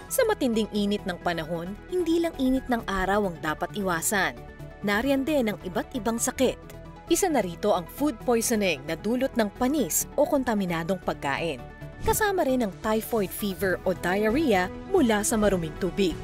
Sa matinding init ng panahon, hindi lang init ng araw ang dapat iwasan. Nariyan din ang iba't ibang sakit. Isa na rito ang food poisoning na dulot ng panis o kontaminadong pagkain. Kasama rin ang typhoid fever o diarrhea mula sa maruming tubig.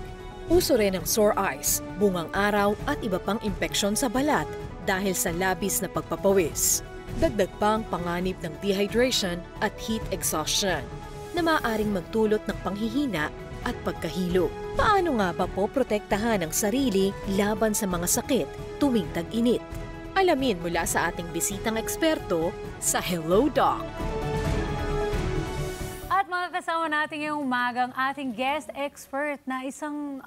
Uso rin ang sore eyes, bungang araw at iba pang impeksyon sa balat dahil sa labis na pagpapawis. Dagdag pa ang panganib ng dehydration at heat exhaustion na maaaring magdulot ng panghihina at pagkahilo. Paano nga ba po protektahan ang sarili laban sa mga sakit tuwing tag-init? Alamin mula sa ating bisitang eksperto sa Hello Doc. At makakasama natin ngayong umagang ating guest expert na isang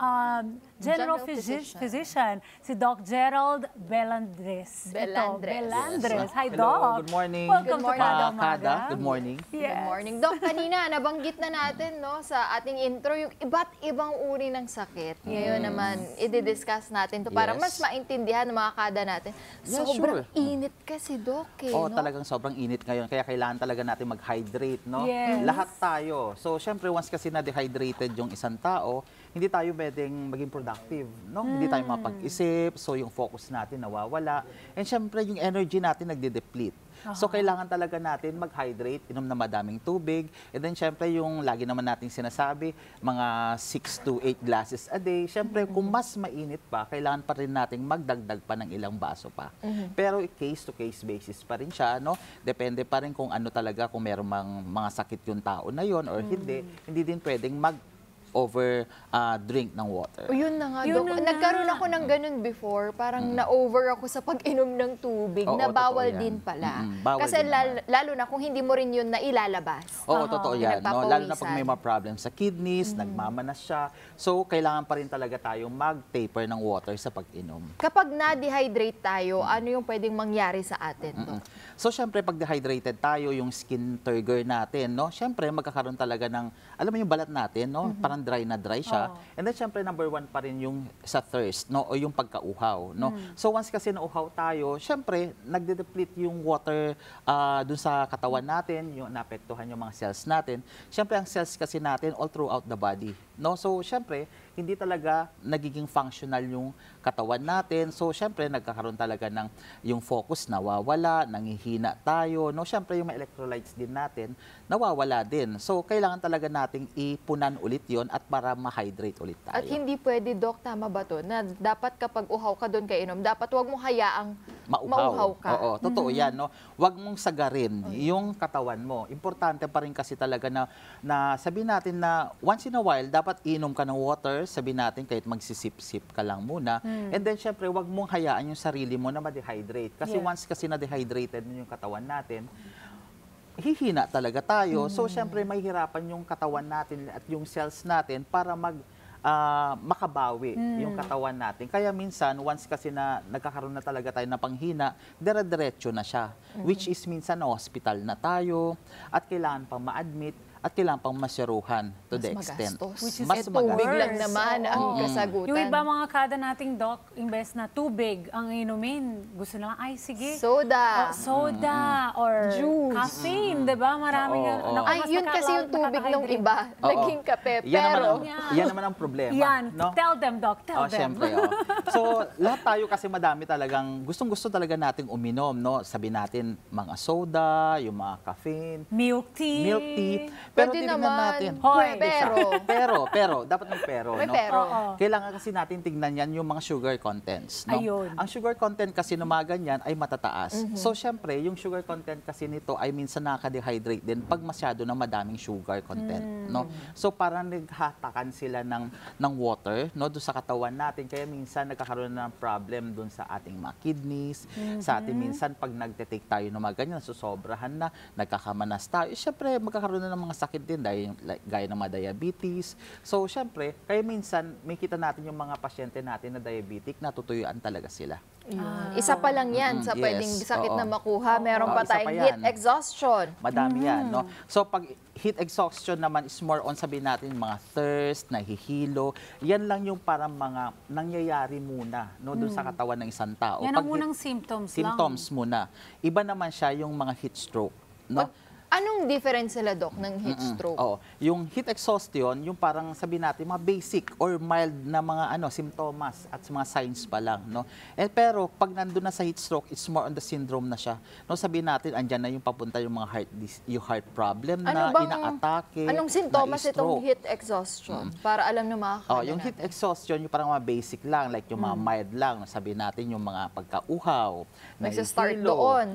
general physician, si Doc Gerald Belandres. Belandres. Hi, Hello, Doc. good morning. Welcome to Kada Umaga. Kada, good morning. Yes. Good morning. Doc, kanina nabanggit na natin no, sa ating intro yung iba't ibang uri ng sakit. Ngayon naman, i-discuss natin to para Yes. mas maintindihan ng mga kada natin. Yeah, Sobrang sure. init kasi, Doc. Oo, No? talagang sobrang init ngayon. Kaya kailangan talaga natin mag-hydrate, no? Yes. Lahat tayo. So, syempre, once kasi na-dehydrated yung isang tao, hindi tayo pwedeng maging productive, no? Hindi tayo mapag-isip, so yung focus natin nawawala. And syempre, yung energy natin nagde-deplete. So, kailangan talaga natin mag-hydrate, inom na madaming tubig. And then, syempre, yung lagi naman nating sinasabi, mga 6 to 8 glasses a day. Syempre, kung mas mainit pa, kailangan pa rin nating magdagdag pa ng ilang baso pa. Pero case-to-case basis pa rin siya, no? Depende pa rin kung ano talaga, kung meron mga sakit yung tao na yon or hindi. Hindi din pwedeng drink ng water. O, yun na nga, Yun Doc. na nga. Nagkaroon ako ng ganun before. Parang na-over ako sa pag-inom ng tubig Oo, na bawal totoo yan. din pala. Bawal Kasi din naman. lalo na kung hindi mo rin yun na ilalabas. Oo, totoo yan. No? Lalo na pag may Pinagpapawisan. mga problem sa kidneys, nagmamanas siya. So, kailangan pa rin talaga tayong mag-taper ng water sa pag-inom. Kapag na-dehydrate tayo, ano yung pwedeng mangyari sa atin, Doc? So, syempre, pag dehydrated tayo, yung skin turgor natin, no? Syempre, magkakaroon talaga ng, alam mo yung balat natin, no? Parang dry na dry siya. And then, syempre, number one pa rin yung sa thirst, no? O yung pagkauhaw, no? So, once kasi nauhaw tayo, syempre, nagde-deplete yung water dun sa katawan natin, yung naapektuhan yung mga cells natin. Syempre, ang cells kasi natin all throughout the body, no? So, syempre, hindi talaga nagiging functional yung katawan natin. So, syempre, nagkakaroon talaga ng yung focus nawawala, nangihina tayo. No? Syempre, yung mga electrolytes din natin, nawawala din. So, kailangan talaga nating ipunan ulit yon at para ma-hydrate ulit tayo. At hindi pwede, Doc, tama ba to? Na dapat kapag uhaw ka doon kainom, dapat wag mo hayaang mauhaw ka. Oo, totoo yan. No? Huwag mong sagarin yung katawan mo. Importante pa rin kasi talaga na sabihin natin na once in a while, dapat inom ka ng water, sabihin natin kahit magsisip-sip ka lang muna. And then, syempre, huwag mong hayaan yung sarili mo na ma-dehydrate. Kasi once kasi na-dehydrated yung katawan natin, hihina talaga tayo. So, syempre, mahihirapan yung katawan natin at yung cells natin para makabawi yung katawan natin. Kaya minsan, once kasi na nagkakaroon na talaga tayo ng panghina, dire-diretso na siya. Which is minsan na hospital na tayo at kailangan pang ma-admit at kailangan pang masyaruhan to the extent. Which is Mas Tubig worse. lang naman ang kasagutan. Yung iba mga kada nating, Doc, imbes na tubig ang inumin, gusto lang, ay sige, Soda. soda or Juice. caffeine, di ba? Maraming naku, Ay, mas yun kasi yung tubig ng nakaka-hydrate. iba. Oo. Naging kape. Yan Pero, yan naman ang problema. Yan, no? tell them, Doc, tell them. Siyempre, So, lahat tayo kasi madami talagang, gustong-gusto talaga nating uminom, no? Sabi natin, mga soda, yung mga caffeine, Milk tea. milk tea. Pero Pwede tingnan naman. natin. Hoy. Pwede siya. Pero, dapat may pero, may no? pero. Oo. Kailangan kasi natin tingnan yan yung mga sugar contents. No? Ayun. Ang sugar content kasi ng mga ganyan ay matataas. So, syempre, yung sugar content kasi nito ay minsan nakaka-dehydrate din pag masyado na madaming sugar content. No? So, parang naghatakan sila ng water no, doon sa katawan natin. Kaya minsan nagkakaroon ng problem doon sa ating mga kidneys. Sa ating minsan, pag nagte-take tayo ng mga ganyan, susobrahan na, nagkakamanas tayo. Syempre, magkakaroon na ng mga sakit din dahil gaya ng mga diabetes. So, syempre, kaya minsan, may kita natin yung mga pasyente natin na diabetic, natutuyuan talaga sila. Isa pa lang yan sa Yes, pwedeng sakit oo. na makuha. Meron pa Isa pa tayong yan. heat exhaustion. Madami yan, no? So, pag heat exhaustion naman is more on, sabihin natin, mga thirst, nahihilo. Yan lang yung parang mga nangyayari muna, no? Doon sa katawan ng isang tao. Yan ang Pag unang symptoms lang. symptoms muna. Iba naman siya yung mga heat stroke, no? Anong difference sila, Doc, ng heat stroke? Oo. Yung heat exhaustion, yung parang sabihin natin, mga basic or mild na mga simptomas at mga signs pa lang. No? Pero pag nandun na sa heat stroke, it's more on the syndrome na siya. No, sabihin natin, andyan na yung papunta yung mga yung heart problem na ina-atake. Anong sintomas itong na-stroke. heat exhaustion? Para alam ng mga Yung heat exhaustion, yung parang mga basic lang, like yung mga mild lang. Sabihin natin yung mga pagkauhaw, Nagsistart nahihilo, doon.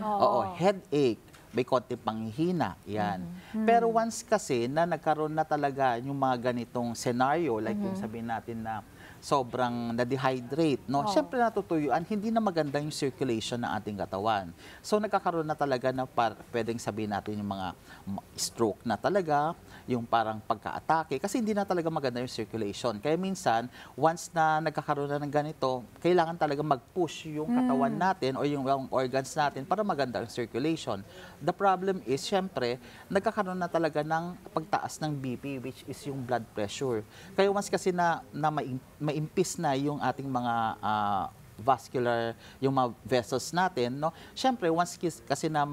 headache, may konti panghihina, yan. Pero once kasi na nagkaroon na talaga yung mga ganitong scenario, like yung sabihin natin na sobrang na-dehydrate, no? Siyempre natutuyuan, hindi na maganda yung circulation ng ating katawan. So nagkakaroon na talaga na pwedeng sabihin natin yung mga stroke na talaga, yung parang pagka-atake, kasi hindi na talaga maganda yung circulation. Kaya minsan, once na nagkakaroon na ng ganito, kailangan talaga mag-push yung katawan natin o yung organs natin para maganda yung circulation. The problem is, syempre, nagkakaroon na talaga ng pagtaas ng BP, which is yung blood pressure. Kaya once kasi na maimpis na yung ating mga vascular, yung mga vessels natin, no? Syempre, once kasi na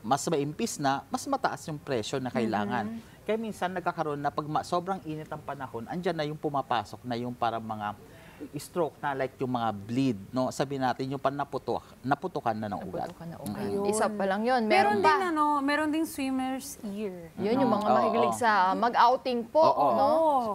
mas maimpis na, mas mataas yung pressure na kailangan. Kaya minsan nagkakaroon na pag sobrang init ang panahon, andyan na yung pumapasok na yung parang mga stroke na like yung mga bleed, no? Sabihin natin yung naputukan na ng ugat. Isa pa lang yun. Meron ding swimmer's ear. Yun yung mga mahilig sa mag-outing po, no?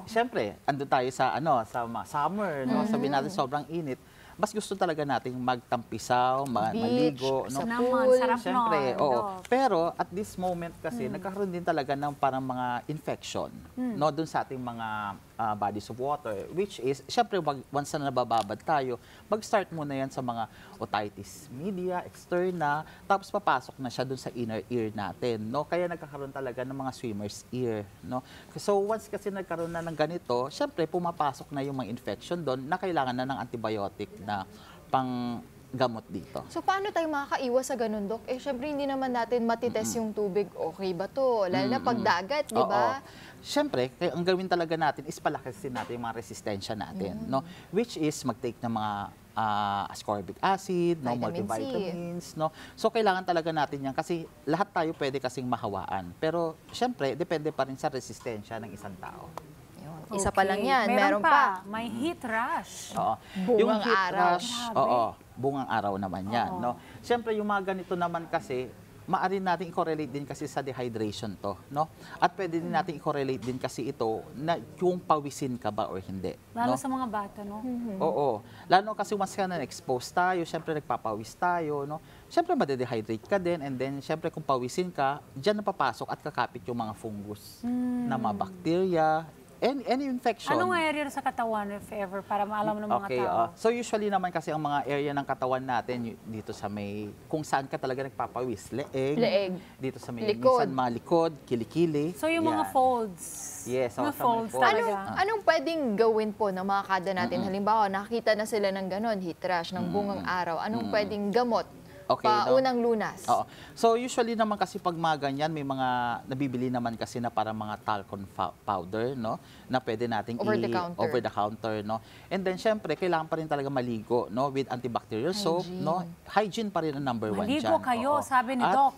Siyempre, andun tayo sa sa summer, no? Sabihin natin sobrang init. Mas gusto talaga nating magtampisaw, maligo, no? sa Naman, pool. sarap Siyempre, nun, oo. Doc. Pero at this moment kasi, nagkakaroon din talaga ng parang mga infection, no, dun sa ating mga bodies of water, which is, siyempre, once na nabababad tayo, mag-start muna yan sa mga otitis media, externa, tapos papasok na siya dun sa inner ear natin, no? Kaya nagkakaroon talaga ng mga swimmer's ear, no? So, once kasi nagkaroon na ng ganito, siyempre, pumapasok na yung mga infection doon na kailangan na ng antibiotic na pang gamot dito. So, paano tayo makakaiwas sa ganun, Dok? Syempre, hindi naman natin matitest yung tubig. Okay ba to? Lalo na pag dagat, di ba? Siyempre, ang gawin talaga natin is palakasin natin yung mga resistensya natin, no? Which is mag-take ng mga ascorbic acid, no, Vitamin C. multivitamins, no. So kailangan talaga natin 'yan kasi lahat tayo pwede kasing mahawaan. Pero siyempre, depende pa rin sa resistensya ng isang tao. Isa pa lang yan. Meron Meron pa. May heat rash. Oo. Bungang Yung heat araw. rash, bungang araw naman 'yan, no. Siyempre yung mga ganito naman kasi maaari natin i-correlate din kasi sa dehydration to, no? At pwede din natin i-correlate din kasi ito na kung pawisin ka ba or hindi. Lalo no? sa mga bata, no? Oo. Lalo kasi once ka na-expose tayo, syempre nagpapawis tayo, no? Syempre madedehydrate ka din and then syempre kung pawisin ka, diyan napapasok at kakapit yung mga fungus na mga bacteria, any infection. Anong area sa katawan, if ever, para maalam ng mga tao? So usually naman kasi ang mga area ng katawan natin dito sa may, kung saan ka talaga nagpapawis, leeg, dito sa may likod. minsan mga likod, kilikili. So yung mga yan. folds. Yes, Mga sa may folds folds. talaga. Anong pwedeng gawin po ng mga kada natin? Halimbawa, nakita na sila ng ganon, heat rash, ng bungang araw. Anong pwedeng gamot? Okay, Paunang lunas. Oo. So usually naman kasi pag mga ganyan, may mga nabibili naman kasi na parang mga talcum powder, no? Na pwede nating Over the counter. over the counter, no? And then syempre, kailangan pa rin talaga maligo, no? With antibacterial soap, no? Hygiene pa rin ang number one Maligo dyan. kayo, Oo. sabi ni At, Doc.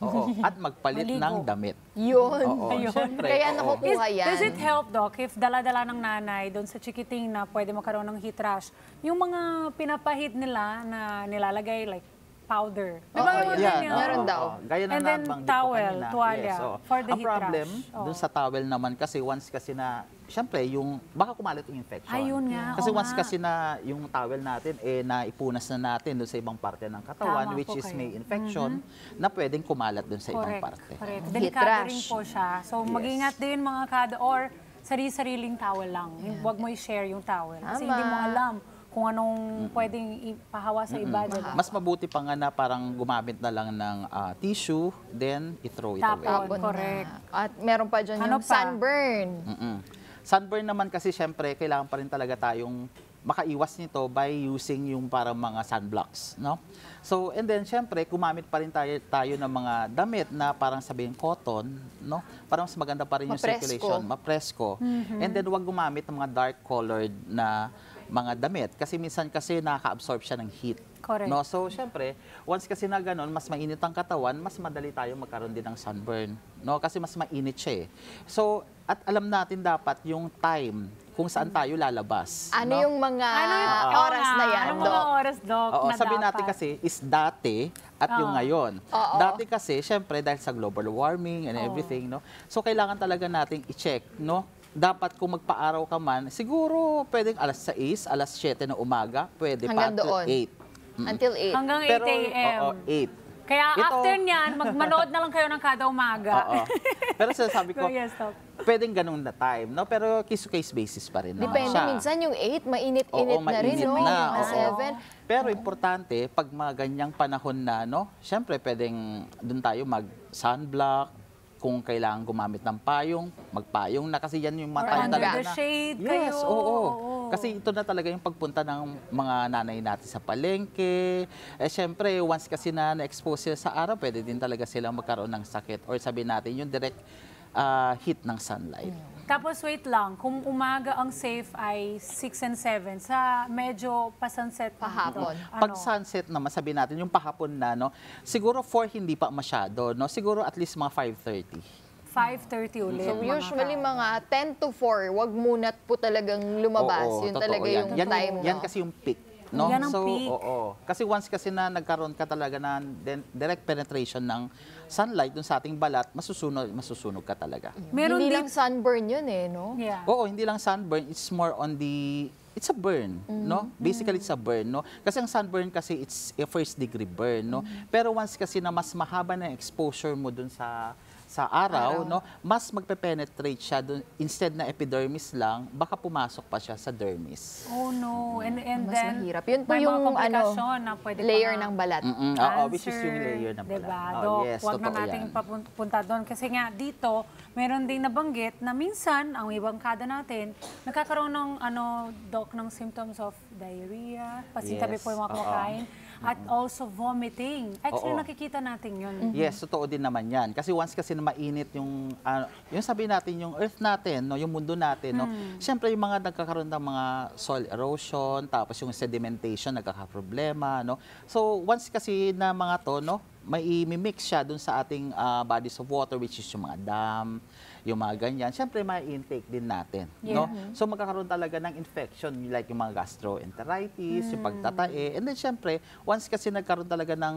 At magpalit Maligo. ng damit. Yun. Oo, Ayun. syempre. Kaya oo. nakukuha yan. Does it help, Doc, if dala-dala ng nanay doon sa chikiting na pwede magkaroon ng heat rash, yung mga pinapahid nila na nilalagay, like powder. Di ba yung ganyan? Meron daw. Gaya na And then nabanggit ko towel, kanina. tuwalya, oo. for the Ang heat problem, rash. Oo. dun sa towel naman kasi once kasi na, syempre, yung, baka kumalat yung infection. Ayun nga, Kasi oo once nga. kasi na yung towel natin, naipunas na natin dun sa ibang parte ng katawan, Tama which po is kayo. may infection, na pwedeng kumalat dun sa ibang parte. Correct. Heat Delikado rash. rin po siya. So, mag-ingat din mga kada, or sarili-sariling towel lang. Huwag mo i-share yung towel. Kasi Tama. hindi mo alam kung anong pwedeng ipahawa sa iba. Diba? Mas mabuti pa nga na parang gumamit na lang ng tissue, then i-throw it away. Tapon. Tapon na. Correct. At meron pa dyan Ano yung pa? sunburn. Sunburn naman kasi syempre kailangan pa rin talaga tayong makaiwas nito by using yung parang mga sunblocks, no? So, and then syempre gumamit pa rin tayo ng mga damit na parang sabihin cotton, no? Parang mas maganda pa rin yung Mapresko. circulation, mapresko. And then wag gumamit ng mga dark colored na mga damit. Kasi minsan kasi nakaka-absorb siya ng heat. Correct. No? So, syempre, once kasi na ganun, mas mainit ang katawan, mas madali tayo magkaroon din ng sunburn. No? Kasi mas mainit siya eh. So, at alam natin dapat yung time kung saan tayo lalabas. Ano no? yung mga Oo oras nga. na yan, Anong Doc? mga oras, Doc, Oo, na sabi natin dapat? kasi is dati at yung Oo. ngayon. Oo. Dati kasi, syempre, dahil sa global warming and everything, no? So, kailangan talaga nating i-check, no? Dapat kung magpa-araw ka man, siguro pwedeng alas 6, alas 7 na umaga, pwede Hanggang pa doon. 8. Until 8. Hanggang 8 Pero, a.m. oo, 8. Kaya Ito- after niyan, magmanood na lang kayo ng kada umaga. Oo. Pero sinasabi ko, So, yes, Doc. pwedeng ganun na time, no? Pero case-to-case basis pa rin naman Depende, siya. minsan yung 8, mainit-init Oo, na rin, mainit no? na, Mga oo. 7. Pero importante, pag mga ganyang panahon na, no, syempre pwedeng doon tayo mag-sunblock, kung kailangan gumamit ng payong, magpayong na kasi yan yung Or mga time under talaga the na. shade Yes, kayo. oo. Kasi ito na talaga yung pagpunta ng mga nanay natin sa palengke. Eh, syempre, once kasi na-expose sila sa araw, pwede din talaga silang magkaroon ng sakit. Or sabihin natin, yung direct heat ng sunlight. Tapos wait lang, kung umaga ang safe ay 6 and 7, sa medyo pa-sunset na Pahapon. ito, Pag sunset naman, sabihin natin, yung pahapon na, no, siguro 4 hindi pa masyado, no? Siguro at least mga 5:30. 5:30 ulit. So mga usually ka- mga 10 to 4, wag muna po talagang lumabas. Oo, Yun totoo talaga yan. yung Yan, time, yan no? kasi yung peak. No? Yan ang so, peak. oo. Kasi once kasi na nagkaroon ka talaga ng direct penetration ng sunlight dun sa ating balat, masusunog ka talaga. Meron Hindi din, lang sunburn yun eh, no? yeah. Oo, hindi lang sunburn, it's more on it's a burn, no? Basically, it's a burn, no? Kasi ang sunburn kasi, it's a first degree burn, no? Pero once kasi na mas mahaba na exposure mo dun sa araw, no, mas magpe-penetrate siya dun, instead na epidermis lang, baka pumasok pa siya sa dermis. Oh no. And Mas then, mahirap. Yun po may yung mga komplikasyon na pwede pa layer nga ng balat. Oo, which is yung cancer, layer na pala. diba? Oh, Dok, yes, wag na totoo nating yan. papunta doon. Kasi nga dito, meron ding nabanggit na minsan, ang ibang kada natin, nagkakaroon ng, Doc, ng symptoms of diarrhea, pasintabi Yes, po yung mga oo. kumakain, at also vomiting. Actually, Oo. nakikita natin yun. Yes, totoo din naman yan. Kasi once kasi na mainit yung sabihin natin, yung earth natin, no, yung mundo natin, no, syempre yung mga nagkakaroon ng mga soil erosion, tapos yung sedimentation, nagkakaproblema, no. So, once kasi na mga to, no, may i-mix siya dun sa ating bodies of water, which is yung mga dam, yung mga ganyan. Syempre, may intake din natin, no. So, magkakaroon talaga ng infection, like yung mga gastroenteritis, yung pagtatae, and then syempre, once kasi nagkaroon talaga ng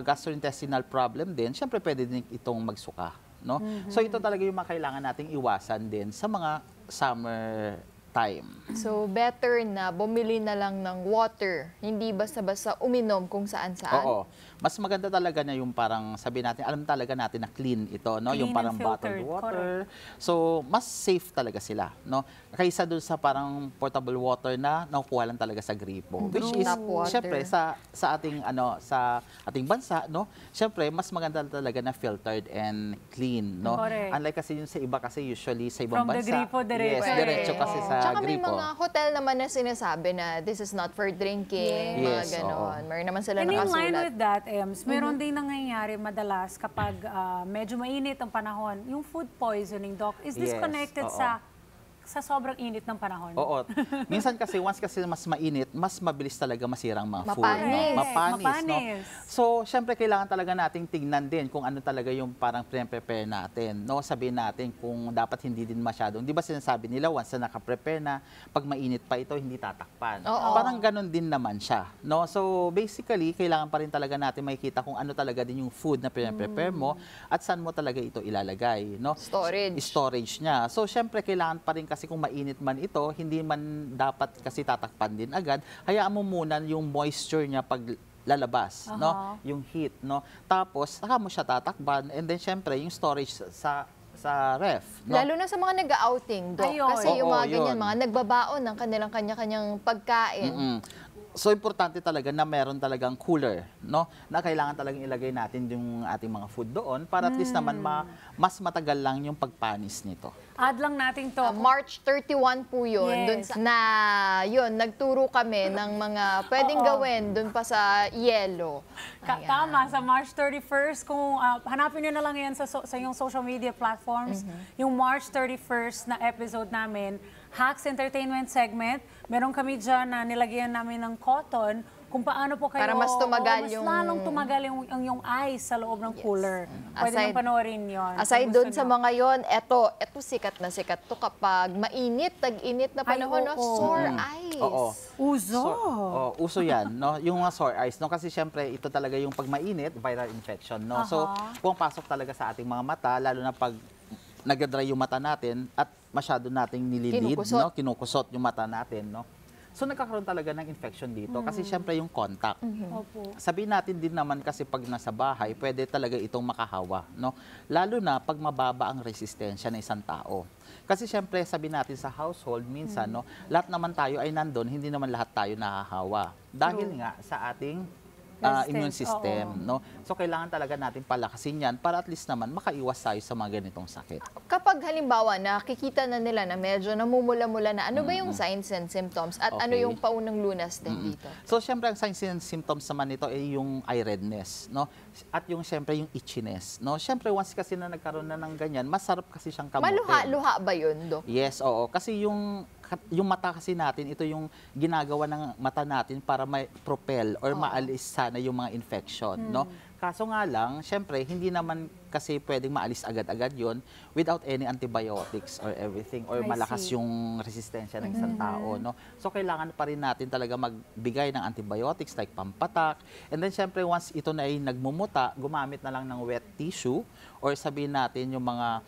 gastrointestinal problem din, syempre pwede din itong magsuka, no? So ito talaga yung mga kailangan nating iwasan din sa mga summer time. So, better na bumili na lang ng water. Hindi basta-basta uminom kung saan-saan. Oo. Mas maganda talaga na yung parang sabi natin, alam talaga natin na clean ito, no? Clean Yung parang and bottled filtered, water. So, mas safe talaga sila, no? Kaysa dun sa parang portable water na nakukuha lang talaga sa gripo. Which is, Tap water. syempre, sa ating sa ating bansa, no? Syempre, mas maganda talaga na filtered and clean, no? Correct. Unlike kasi yung sa iba kasi usually sa ibang From the bansa. gripo, diretso. Yes, diretso kasi sa Tsaka may gripo. mga hotel naman na sinasabi na this is not for drinking, mga Yes, ganon. Meron naman sila And in line nakasulat. with that, Ems, meron din nangyayari madalas kapag medyo mainit ang panahon, yung food poisoning, Doc. Is this Yes, connected oo. sa sobrang init ng panahon? Oo. Minsan kasi once kasi mas mainit, mas mabilis talaga masirang mga food. Mapanis. No? Mapanis, Mapanis. no? So, syempre kailangan talaga nating tignan din kung ano talaga yung parang pre-prepare natin. No? Sabihin natin kung dapat hindi din masyadong. Di ba sinasabi nila once na naka-prepare na, pag mainit pa ito, hindi tatakpan. Oo. Parang ganun din naman siya. No? So, basically, kailangan pa rin talaga natin makikita kung ano talaga din yung food na pre-prepare mo at saan mo talaga ito ilalagay. No? Storage niya. So, syempre, kailangan pa rin kasi kung mainit man ito, hindi man dapat kasi tatakpan din agad. Hayaan mo muna yung moisture niya pag lalabas, no? Yung heat, no? Tapos, saka mo siya tatakpan and then syempre, yung storage sa ref, no? Lalo na sa mga nag-outing, Doc. Ayun. Kasi yung Oo, mga ganyan, yun. mga nagbabaon ng kanilang kanya-kanyang pagkain. Mm. So, importante talaga na meron talagang cooler, no? Na kailangan talagang ilagay natin yung ating mga food doon para at least naman mas matagal lang yung pagpanis nito. Add lang natin to. March 31 po yun. Yes. Dun yun, nagturo kami ng mga pwedeng gawin dun pa sa yelo. Tama, sa March 31st, kung hanapin nyo na lang yan sa yung social media platforms, yung March 31st na episode namin, Hacks Entertainment segment, meron kami dyan na nilagyan namin ng cotton kung paano po kayo, Para mas tumagal mas lalong tumagal yung ice sa loob ng cooler. Pwede nyo panoorin yun. Aside doon sa mga yon, eto sikat na sikat to kapag mainit, tag-init na panahon, no? Sore eyes. Oo. Uso. Uso yan, no? Yung mga sore eyes, no? Kasi syempre, ito talaga yung pag mainit, viral infection, no? So, pumapasok talaga sa ating mga mata, lalo na pag nag-dry yung mata natin at masyado nating nililid, no? Kinukusot yung mata natin, no? So, nagkakaroon talaga ng infection dito kasi syempre yung contact. Opo. Sabihin natin din naman kasi pag nasa bahay, pwede talaga itong makahawa, no? Lalo na pag mababa ang resistensya ng isang tao. Kasi syempre, sabihin natin sa household, minsan, no, lahat naman tayo ay nandun, hindi naman lahat tayo nahahawa. Dahil nga sa ating immune system, no? So, kailangan talaga natin palakasin yan para at least naman makaiwas tayo sa mga ganitong sakit. Kapag halimbawa nakikita na nila na medyo namumula-mula na, ano ba yung signs and symptoms at ano yung paunang lunas din dito? So, syempre, ang signs and symptoms naman nito ay yung eye redness, no? At yung, syempre, yung itchiness, no? Syempre, once kasi na nagkaroon na ng ganyan, masarap kasi siyang kamutin. Maluha-luha ba yun, Dok? Yes, oo. Kasi yung mata kasi natin, ito yung ginagawa ng mata natin para may propel or maalis sana yung mga infection, no? Kaso nga lang, syempre, hindi naman kasi pwedeng maalis agad-agad yon without any antibiotics or everything or malakas yung resistensya ng isang tao, no? So, kailangan pa rin natin talaga magbigay ng antibiotics like pampatak. And then, syempre, once ito na ay nagmumuta, gumamit na lang ng wet tissue or sabihin natin yung mga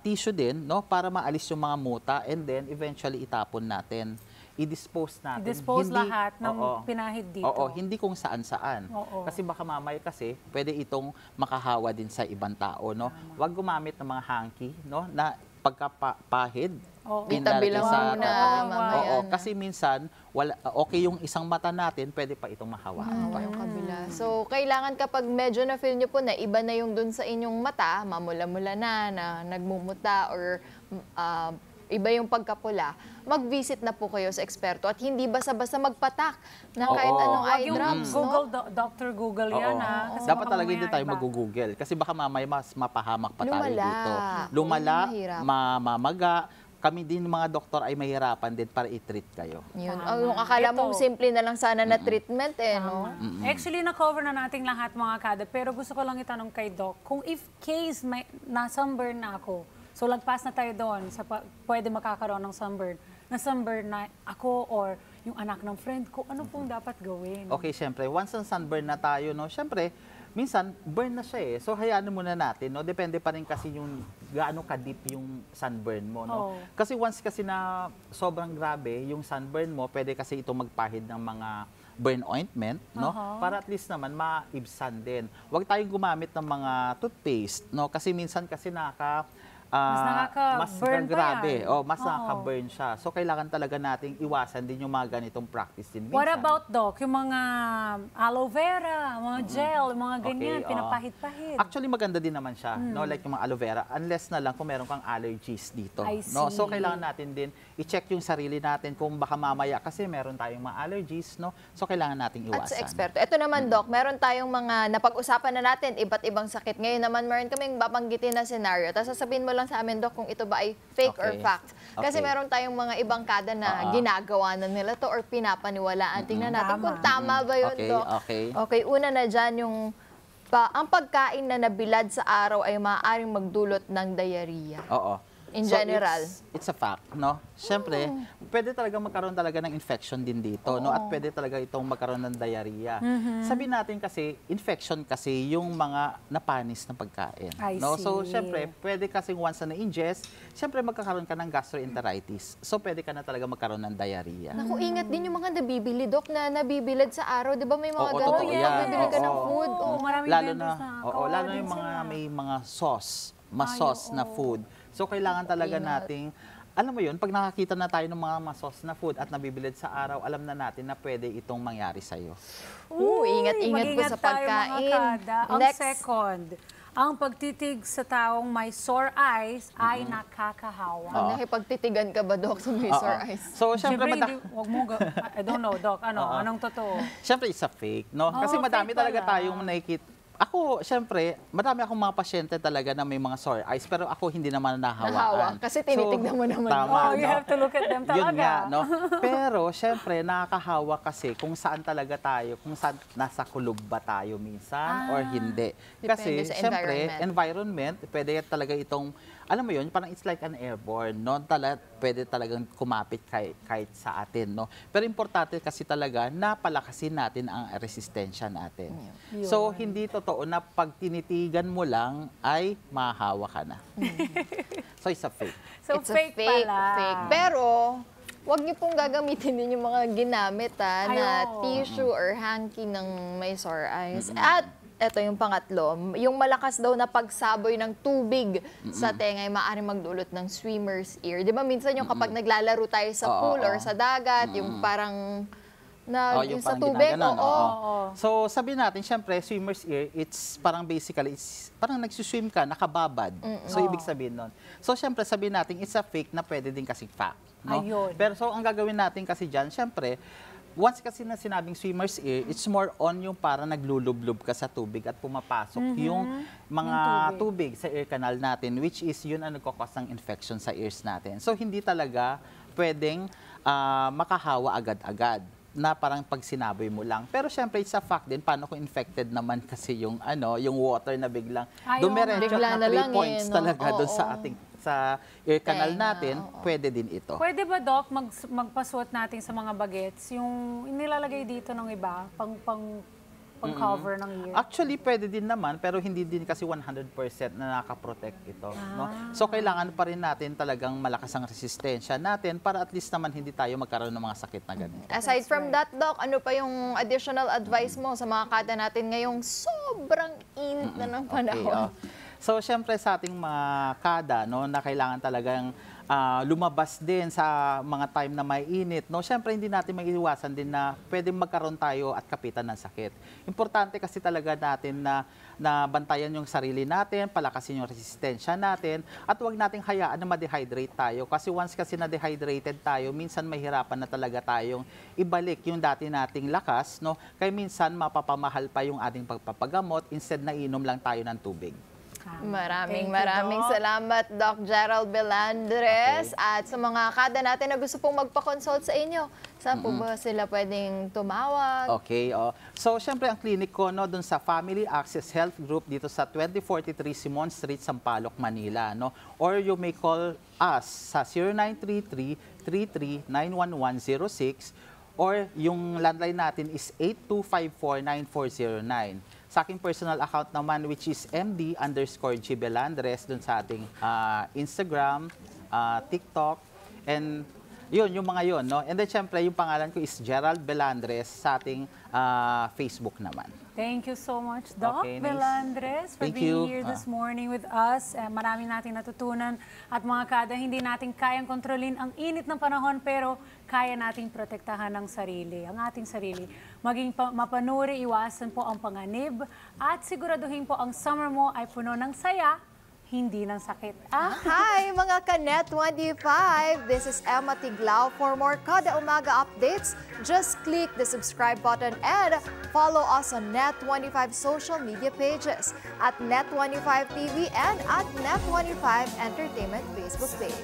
tissue din, no, para maalis yung mga muta and then eventually itapon natin. I-dispose natin. I-dispose lahat ng pinahid dito. Oo, hindi kung saan-saan. Oo. Kasi baka mamaya kasi pwede itong makahawa din sa ibang tao, no? Huwag gumamit ng mga hanky, no, na pagkapahid. Itabi lang muna, mamaya Oo, kasi minsan okay yung isang mata natin, pwede pa itong mahawaan pa. Yung kabila. So, kailangan kapag medyo na-feel nyo po na iba na yung dun sa inyong mata, mamula-mula na nagmumuta or iba yung pagkapula, mag-visit na po kayo sa eksperto at hindi basta-basta magpatak na kahit anong eye drops, Google, Dr. Google yan, ha? Kasi Dapat baka talaga hindi mamaya tayo iba. mag-google kasi baka mamaya mas mapahamak pa tayo Lumala. dito. Lumala, Mahirap. mamaga. Kami din mga doktor ay mahirapan din para i-treat kayo. Yun. Yung akala mo simple na lang sana na treatment no? Actually, na-cover na nating lahat mga kada, pero gusto ko lang itanong kay Doc, kung if case may na-sunburn na ako, so lagpas na tayo doon, pwede makakaroon ng sunburn, na-sunburn na ako or yung anak ng friend ko, ano pong dapat gawin? Okay, syempre, once na sunburn na tayo, no, syempre, minsan, burn na siya eh. So, hayaan muna natin, no? Depende pa rin kasi yung gaano ka-deep yung sunburn mo, no? Kasi once kasi na sobrang grabe yung sunburn mo, pwede kasi itong magpahid ng mga burn ointment, no? Para at least naman maibsan din. Huwag tayong gumamit ng mga toothpaste, no? Kasi minsan kasi mas nakaka-burn grabe. pa yan. Mas nakaka-burn siya. So, kailangan talaga nating iwasan din yung mga ganitong practice din minsan. What about, Doc? Yung mga aloe vera, mga gel, mga ganyan, pinapahid-pahid. Actually, maganda din naman siya, no? Like yung mga aloe vera, unless na lang kung meron kang allergies dito. I No? see. So, kailangan natin din i-check yung sarili natin kung baka mamaya kasi meron tayong mga allergies, no? So, kailangan nating iwasan. At sa eksperto. Ito naman, Doc, meron tayong mga napag-usapan na natin, iba't ibang sakit. Ngayon naman, meron kaming babanggitin na scenario. Tapos sasabihin mo lang sa amin, Doc, kung ito ba ay fake or fact. Kasi meron tayong mga ibang kada na ginagawa na nila to or pinapaniwalaan. Tingnan natin kung tama ba yun, Doc. Okay, una na dyan yung ang pagkain na nabilad sa araw ay maaaring magdulot ng diarrhea. Oo. In general. It's a fact, no? Siyempre, pwede talaga magkaroon talaga ng infection din dito, no? At pwede talaga itong magkaroon ng diarrhea. Sabihin natin kasi, infection kasi yung mga napanis na pagkain. No? So, siyempre, pwede kasi once na ingest, siyempre magkakaroon ka ng gastroenteritis. So, pwede ka na talaga magkaroon ng diarrhea. Naku, ingat din yung mga nabibili, Doc, na nabibilad sa araw. Di ba may mga totoo gano'n? yan. Bibili ka ng food. Maraming Lalo vendors na, kawawa lalo din yung mga sila. may mga sauce, sauce na food. So, kailangan talaga nating, alam mo yun, pag nakakita na tayo ng mga sauce na food at nabibilad sa araw, alam na natin na pwede itong mangyari sa'yo. Ingat-ingat po sa tayo, mga pagkain. kada. Ang Next. second, Ang pagtitig sa taong may sore eyes ay nakakahawa. Nakipagtitigan ka ba, Doc, sa may sore eyes? So, syempre, Wag mo, I don't know, Doc, anong totoo? syempre, it's a fake, no? Kasi madami fake talaga pala. tayong nakikita. Ako, syempre, madami akong mga pasyente talaga na may mga sore eyes, pero ako hindi naman nahawaan. Kasi tinitignan mo naman. Tama, You no? have to look at them talaga. Yun nga, no? Pero, syempre, nakakahawa kasi kung saan talaga tayo, kung saan nasa kulub ba tayo minsan or hindi. Kasi, Depende sa syempre, environment, pwede talaga itong, alam mo yun, parang it's like an airborne, no? Pwede talagang kumapit kahit sa atin, no? Pero importante kasi talaga na palakasin natin ang resistensya natin. So, hindi totoo na pag tinitigan mo lang ay mahahawa ka na. So, it's a fake. So, It's fake a fake, pala. fake. Pero, wag niyo pong gagamitin din yung mga ginamit na Ayaw. tissue or hanky ng may sore eyes. At eto yung pangatlo, yung malakas daw na pagsaboy ng tubig sa tenga ay maaaring magdulot ng swimmer's ear. Di ba minsan yung kapag naglalaro tayo sa pool or sa dagat, yung parang yung sa parang tubig, ginaganon, oo. So, sabihin natin, syempre, swimmer's ear, it's parang basically, it's parang nagsuswim ka, nakababad. So, ibig sabihin nun. So, syempre, sabihin natin, it's a fake na pwede din kasing fact. No? Ayun. Pero so, ang gagawin natin kasi dyan, syempre, once kasi na sinabing swimmer's ear, it's more on yung parang naglulublob ka sa tubig at pumapasok yung mga tubig sa ear canal natin, which is yun ang nagkakos ng infection sa ears natin. So, hindi talaga pwedeng makahawa agad-agad na parang pag sinaboy mo lang. Pero syempre, it's a fact din, paano kung infected naman kasi yung yung water na biglang dumiretso bigla na na 3 lang points no? talaga doon sa ating sa ear canal natin, pwede din ito. Pwede ba, Doc, magpasuot natin sa mga bagets yung nilalagay dito ng iba, pang-cover ng ear? Actually, pwede din naman, pero hindi din kasi 100% na nakaprotect ito. No? So, kailangan pa rin natin talagang malakas ang resistensya natin para at least naman hindi tayo magkaroon ng mga sakit na ganito. Aside from that, Doc, ano pa yung additional advice mo sa mga kada natin ngayong sobrang init na ng panahon? So, syempre sa ating mga kada, no, na kailangan talagang lumabas din sa mga time na may init. No? Syempre, hindi natin maiiwasan din na pwedeng magkaroon tayo at kapitan ng sakit. Importante kasi talaga natin na bantayan yung sarili natin, palakasin yung resistensya natin, at huwag nating hayaan na ma-dehydrate tayo. Kasi once kasi na-dehydrated tayo, minsan mahirapan na talaga tayong ibalik yung dati nating lakas. No? Kaya minsan mapapamahal pa yung ating pagpapagamot, instead na inom lang tayo ng tubig. Maraming Doc. salamat, Doc Gerald Belandres. At sa mga kada natin na gusto pong magpa-consult sa inyo, saan po ba sila pwedeng tumawag? Okay. So, syempre, ang clinic ko dun sa Family Access Health Group dito sa 2043 Simon Street, Sampaloc, Manila. No? Or you may call us sa 0933-33-91106 or yung landline natin is 8254-9409. Sa aking personal account naman, which is MD_G Belandres, dun sa ating Instagram, TikTok, and yun, yung mga yun, no? And then, syempre, yung pangalan ko is Gerald Belandres sa ating Facebook naman. Thank you so much, Doc Belandres, for Thank being you. here this morning with us. Marami nating natutunan at mga kada, hindi natin kayang kontrolin ang init ng panahon, pero kaya nating protektahan ang sarili, ang ating sarili. Maging mapanuri, iwasan po ang panganib, at siguraduhin po ang summer mo ay puno ng saya, hindi ng sakit. Hi mga ka-Net 25! This is Emma Tiglao. For more Kada Umaga updates, just click the subscribe button and follow us on Net 25 social media pages at Net 25 TV and at Net 25 Entertainment Facebook page.